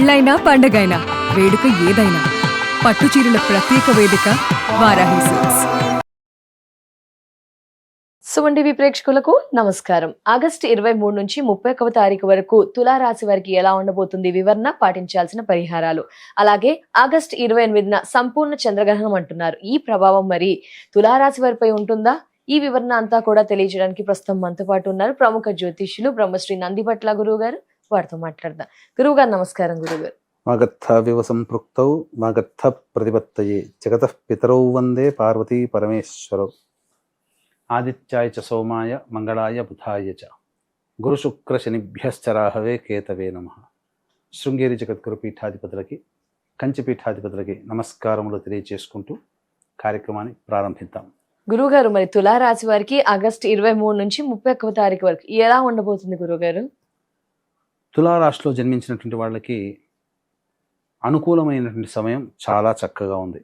పెళ్ళైనా పండగైనా వేడుక ఏదైనా పట్టు చీరల ప్రత్యేక వేదిక వారాహి సిల్క్స్. సుమన్ టీవీ ప్రేక్షకులకు నమస్కారం. ఆగస్టు 23 నుంచి 31వ తారీఖు వరకు తులారాశి వారికి ఎలా ఉండబోతుంది వివరణ, పాటించాల్సిన పరిహారాలు, అలాగే ఆగస్టు 28న సంపూర్ణ చంద్రగ్రహణం అంటున్నారు. ఈ ప్రభావం మరి తులారాశి వారిపై ఉంటుందా? ఈ వివరణ అంతా కూడా తెలియజేయడానికి ప్రస్తుతం మనతో పాటు ఉన్నారు ప్రముఖ జ్యోతిష్యులు బ్రహ్మశ్రీ నందిపట్ల గురువు గారు. వారితో మాట్లాడదాం. గురువు గారు నమస్కారం. గురువు గారు, వాగర్థావివ సంపృక్తౌ వాగర్థ ప్రతిపత్తయే జగతః పితరౌ వందే పార్వతీ పరమేశ్వరౌ. ఆదిత్యాయ చ సోమాయ మంగళాయ బుధాయ చ గురు శుక్ర శనిభ్యశ్చ రాహవే కేతవే నమః. శృంగేరి జగద్గురు పీఠాధిపతులకి, కంచి పీఠాధిపతులకి నమస్కారములు తెలియజేసుకుంటూ కార్యక్రమాన్ని ప్రారంభిద్దాం. గురువుగారు, మరి తులారాశి వారికి ఆగస్టు 23 నుంచి 31వ తారీఖు వరకు ఎలా ఉండబోతుంది గురువుగారు? తులారాశిలో జన్మించినటువంటి వాళ్ళకి అనుకూలమైనటువంటి సమయం చాలా చక్కగా ఉంది.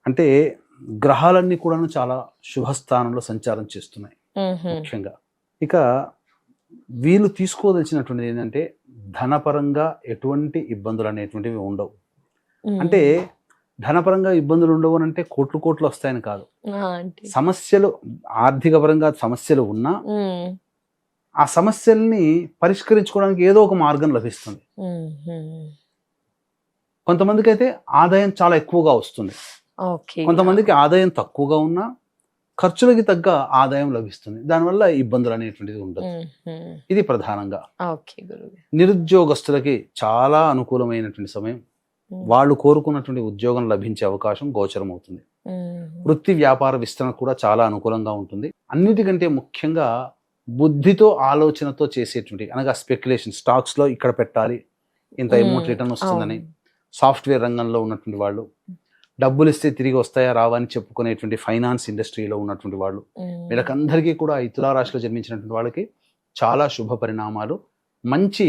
అంటే గ్రహాలన్నీ కూడా చాలా శుభస్థానంలో సంచారం చేస్తున్నాయి. ముఖ్యంగా ఇక వీళ్ళు తీసుకోదలిచినటువంటిది ఏంటంటే ధనపరంగా ఎటువంటి ఇబ్బందులు అనేటువంటివి ఉండవు. అంటే ధనపరంగా ఇబ్బందులు ఉండవు అంటే కోట్లు వస్తాయని కాదు. సమస్యలు ఆర్థిక పరంగా సమస్యలు ఉన్నా ఆ సమస్యల్ని పరిష్కరించుకోవడానికి ఏదో ఒక మార్గం లభిస్తుంది. కొంతమందికి అయితే ఆదాయం చాలా ఎక్కువగా వస్తుంది, కొంతమందికి ఆదాయం తక్కువగా ఉన్నా ఖర్చులకి తగ్గ ఆదాయం లభిస్తుంది. దానివల్ల ఇబ్బందులు అనేటువంటిది ఉండదు. ఇది ప్రధానంగా నిరుద్యోగస్తులకి చాలా అనుకూలమైనటువంటి సమయం. వాళ్ళు కోరుకున్నటువంటి ఉద్యోగం లభించే అవకాశం గోచరం అవుతుంది. వృత్తి వ్యాపార విస్తరణ కూడా చాలా అనుకూలంగా ఉంటుంది. అన్నిటికంటే ముఖ్యంగా బుద్ధితో ఆలోచనతో చేసేటువంటి అనగా స్పెక్యులేషన్, స్టాక్స్ లో ఇక్కడ పెట్టాలి, ఇంత అమౌంట్ రిటర్న్ వస్తుందని, సాఫ్ట్వేర్ రంగంలో ఉన్నటువంటి వాళ్ళు, డబ్బులు ఇస్తే తిరిగి వస్తాయా రావా అని చెప్పుకునేటువంటి ఫైనాన్స్ ఇండస్ట్రీలో ఉన్నటువంటి వాళ్ళు, వీళ్ళకందరికీ కూడా ఈ తులారాశిలో జన్మించినటువంటి వాళ్ళకి చాలా శుభ పరిణామాలు, మంచి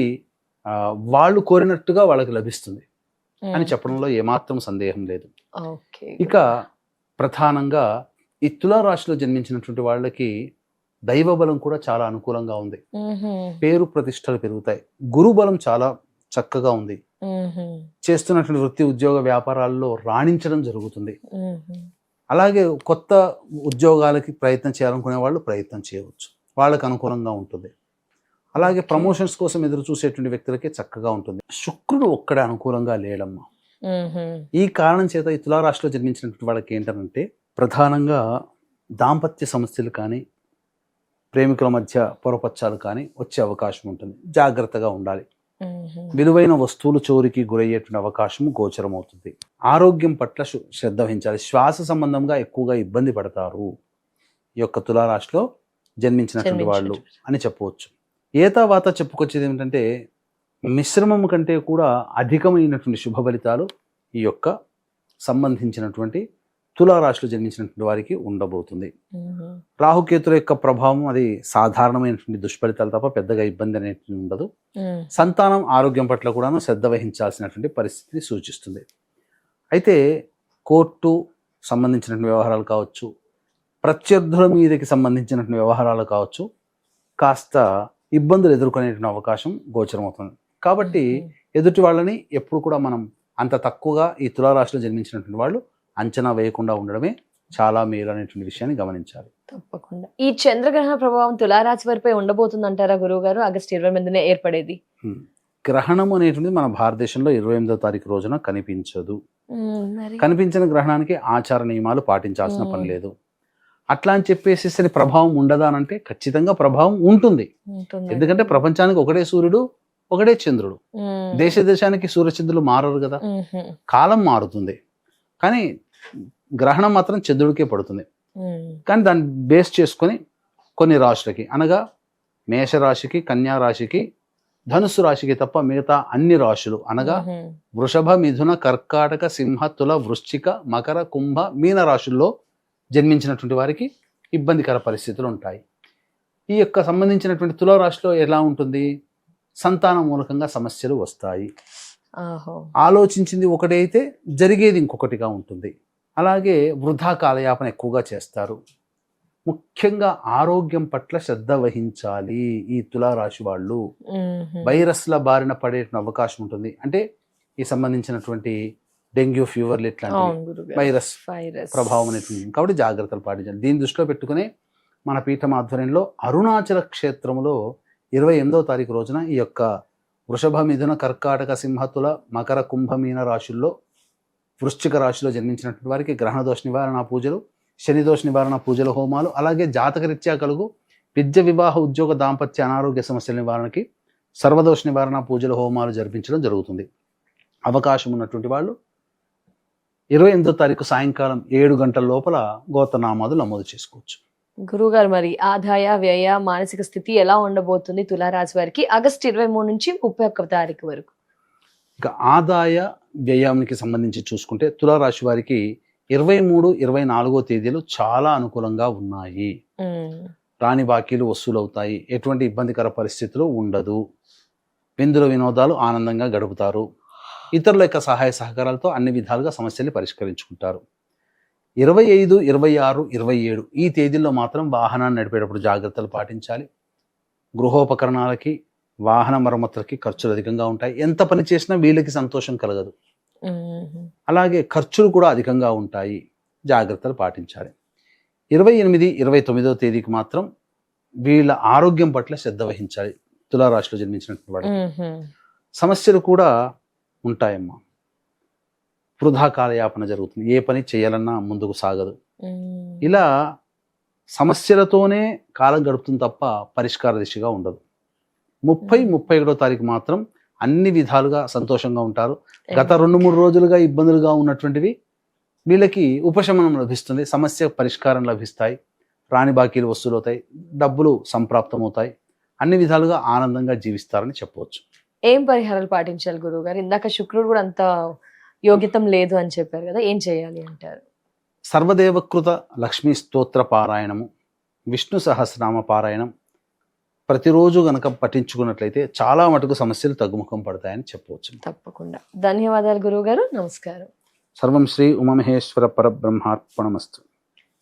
వాళ్ళు కోరినట్టుగా వాళ్ళకి లభిస్తుంది అని చెప్పడంలో ఏమాత్రం సందేహం లేదు. ఇక ప్రధానంగా ఈ తులారాశిలో జన్మించినటువంటి వాళ్ళకి దైవ బలం కూడా చాలా అనుకూలంగా ఉంది. పేరు ప్రతిష్టలు పెరుగుతాయి. గురు బలం చాలా చక్కగా ఉంది. చేస్తున్నటువంటి వృత్తి ఉద్యోగ వ్యాపారాల్లో రాణించడం జరుగుతుంది. అలాగే కొత్త ఉద్యోగాలకి ప్రయత్నం చేయాలనుకునే వాళ్ళు ప్రయత్నం చేయవచ్చు, వాళ్ళకి అనుకూలంగా ఉంటుంది. అలాగే ప్రమోషన్స్ కోసం ఎదురు చూసేటువంటి వ్యక్తులకి చక్కగా ఉంటుంది. శుక్రుడు ఒక్కడే అనుకూలంగా లేడమ్మా. ఈ కారణం చేత ఈ తులారాశిలో జన్మించినటువంటి వాళ్ళకి ఏంటంటే ప్రధానంగా దాంపత్య సమస్యలు కానీ, ప్రేమికుల మధ్య పొరపచ్చాలు కానీ వచ్చే అవకాశం ఉంటుంది. జాగ్రత్తగా ఉండాలి. విలువైన వస్తువులు చోరికి గురయ్యేటువంటి అవకాశం గోచరం అవుతుంది. ఆరోగ్యం పట్ల శ్రద్ధ వహించాలి. శ్వాస సంబంధంగా ఎక్కువగా ఇబ్బంది పడతారు ఈ యొక్క తులారాశిలో జన్మించినటువంటి వాళ్ళు అని చెప్పవచ్చు. ఏతావాత చెప్పుకొచ్చేది ఏమిటంటే మిశ్రమం కంటే కూడా అధికమైనటువంటి శుభ ఫలితాలు ఈ యొక్క సంబంధించినటువంటి తులారాశిలో జన్మించినటువంటి వారికి ఉండబోతుంది. రాహుకేతుల యొక్క ప్రభావం అది సాధారణమైనటువంటి దుష్ఫలితాలు తప్ప పెద్దగా ఇబ్బంది అనేటువంటి ఉండదు. సంతానం ఆరోగ్యం పట్ల కూడాను శ్రద్ధ వహించాల్సినటువంటి పరిస్థితిని సూచిస్తుంది. అయితే కోర్టు సంబంధించినటువంటి వ్యవహారాలు కావచ్చు, ప్రత్యర్థుల మీదకి సంబంధించినటువంటి వ్యవహారాలు కావచ్చు, కాస్త ఇబ్బందులు ఎదుర్కొనేటువంటి అవకాశం గోచరం అవుతుంది. కాబట్టి ఎదుటి వాళ్ళని ఎప్పుడు కూడా మనం అంత తక్కువగా ఈ తులారాశిలో జన్మించినటువంటి వాళ్ళు అంచనా వేయకుండా ఉండడమే చాలా మేలు అనేటువంటి విషయాన్ని గమనించాలి. తప్పకుండా. ఈ చంద్రగ్రహణ ప్రభావం తులారాశి వారిపై ఉండబోతుంది అంటారా గురువు గారు? ఆగస్టు 28నే ఏర్పడేది గ్రహణం అనేటువంటిది మన భారతదేశంలో 28వ తారీఖు రోజున కనిపించదు. కనిపించిన గ్రహణానికి ఆచార నియమాలు పాటించాల్సిన పని లేదు. అట్లా అని చెప్పేసి ప్రభావం ఉండదా అంటే ఖచ్చితంగా ప్రభావం ఉంటుంది. ఎందుకంటే ప్రపంచానికి ఒకటే సూర్యుడు, ఒకటే చంద్రుడు. దేశ దేశానికి సూర్యచంద్రులు మారరు కదా, కాలం మారుతుంది. కానీ గ్రహణం మాత్రం చంద్రుడికే పడుతుంది. కానీ దాన్ని బేస్ చేసుకొని కొన్ని రాశులకి అనగా మేషరాశికి, కన్యా రాశికి, ధనుస్సు రాశికి తప్ప మిగతా అన్ని రాశులు అనగా వృషభ, మిథున, కర్కాటక, సింహ, తుల, వృశ్చిక, మకర, కుంభ, మీన రాశుల్లో జన్మించినటువంటి వారికి ఇబ్బందికర పరిస్థితులు ఉంటాయి. ఈ యొక్క సంబంధించినటువంటి తులారాశిలో ఎలా ఉంటుంది? సంతాన మూలకంగా సమస్యలు వస్తాయి. ఆలోచించింది ఒకటైతే జరిగేది ఇంకొకటిగా ఉంటుంది. అలాగే వృధా కాలయాపన ఎక్కువగా చేస్తారు. ముఖ్యంగా ఆరోగ్యం పట్ల శ్రద్ధ వహించాలి ఈ తులారాశి వాళ్ళు. వైరస్ల బారిన పడే అవకాశం ఉంటుంది. అంటే ఈ సంబంధించినటువంటి డెంగ్యూ ఫీవర్లు ఇట్లాంటి వైరస్ ప్రభావం అనేది కాబట్టి జాగ్రత్తలు పాటించాలి. దీన్ని దృష్టిలో పెట్టుకుని మన పీఠం ఆధ్వర్యంలో అరుణాచల క్షేత్రంలో 28వ తారీఖు రోజున ఈ యొక్క వృషభ, మిథున, కర్కాటక, సింహతుల, మకర, కుంభ, మీన రాశుల్లో వృశ్చిక రాశిలో జన్మించినటువంటి వారికి గ్రహణ దోష నివారణ పూజలు, శని దోష నివారణ పూజల హోమాలు, అలాగే జాతకరీత్యా కలుగు విద్య, వివాహ, ఉద్యోగ, దాంపత్య, అనారోగ్య సమస్యల నివారణకి సర్వదోష నివారణ పూజల హోమాలు జరిపించడం జరుగుతుంది. అవకాశం ఉన్నటువంటి వాళ్ళు 28వ తారీఖు సాయంకాలం 7 గంటల లోపల గోత్రనామాలు నమోదు చేసుకోవచ్చు. గురువుగారు, మరి ఆదాయ, వ్యయ, మానసిక స్థితి ఎలా ఉండబోతుంది తులారాశి వారికి ఆగస్టు 23 నుంచి 31వ తారీఖు వరకు? ఇక ఆదాయ వ్యయానికి సంబంధించి చూసుకుంటే తులారాశి వారికి 23, 24వ తేదీలు చాలా అనుకూలంగా ఉన్నాయి. రాని బాకీలు వసూలవుతాయి. ఎటువంటి ఇబ్బందికర పరిస్థితులు ఉండదు. విందుల వినోదాలు ఆనందంగా గడుపుతారు. ఇతరుల యొక్క సహాయ సహకారాలతో అన్ని విధాలుగా సమస్యల్ని పరిష్కరించుకుంటారు. 25, 26, 27 ఈ తేదీల్లో మాత్రం వాహనాన్ని నడిపేటప్పుడు జాగ్రత్తలు పాటించాలి. గృహోపకరణాలకి, వాహన మరమ్మతులకి ఖర్చులు అధికంగా ఉంటాయి. ఎంత పని చేసినా వీళ్ళకి సంతోషం కలగదు. అలాగే ఖర్చులు కూడా అధికంగా ఉంటాయి. జాగ్రత్తలు పాటించాలి. 28, 29వ తేదీకి మాత్రం వీళ్ళ ఆరోగ్యం పట్ల శ్రద్ధ వహించాలి. తులారాశిలో జన్మించినటువంటి వాడు సమస్యలు కూడా ఉంటాయమ్మా. వృధా కాలయాపన జరుగుతుంది. ఏ పని చేయాలన్నా ముందుకు సాగదు. ఇలా సమస్యలతోనే కాలం గడుపుతుంది తప్ప పరిష్కార దిశగా ఉండదు. 30, 31వ తారీఖు మాత్రం అన్ని విధాలుగా సంతోషంగా ఉంటారు. గత 2-3 రోజులుగా ఇబ్బందులుగా ఉన్నటువంటివి వీళ్ళకి ఉపశమనం లభిస్తుంది. సమస్య పరిష్కారం లభిస్తాయి. రాని బాకీలు వసూలవుతాయి. డబ్బులు సంప్రాప్తమవుతాయి. అన్ని విధాలుగా ఆనందంగా జీవిస్తారని చెప్పవచ్చు. ఏం పరిహారాలు పాటించాలి గురువు గారు? ఇందాక శుక్రుడు కూడా అంత యోగ్యతం లేదు అని చెప్పారు కదా, ఏం చేయాలి అంటారు? సర్వదేవకృత లక్ష్మీ స్తోత్ర పారాయణము, విష్ణు సహస్రనామ పారాయణం ప్రతిరోజు గనక పఠించుకున్నట్లయితే చాలా మటుకు సమస్యలు తగ్గుముఖం పడతాయని చెప్పవచ్చు. తప్పకుండా. ధన్యవాదాలు గురువు గారు. నమస్కారం. సర్వం శ్రీ ఉమామహేశ్వర పరబ్రహ్మార్పణమస్తు.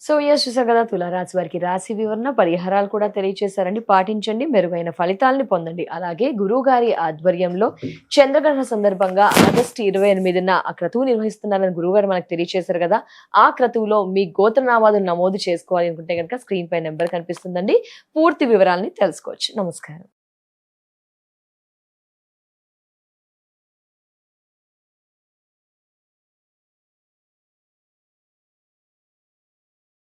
సో చూసారు కదా, తులారాశి వారికి రాశి వివరణ, పరిహారాలు కూడా తెలియజేశారండి. పాటించండి, మెరుగైన ఫలితాలని పొందండి. అలాగే గురువు గారి ఆధ్వర్యంలో చంద్రగ్రహణ సందర్భంగా ఆగస్టు 28న ఆ క్రతువు నిర్వహిస్తున్నారని గురువు గారు మనకు తెలియజేశారు కదా. ఆ క్రతువులో మీ గోత్రనామాలు నమోదు చేసుకోవాలి అనుకుంటే కనుక స్క్రీన్ పై నెంబర్ కనిపిస్తుందండి. పూర్తి వివరాలని తెలుసుకోవచ్చు. నమస్కారం.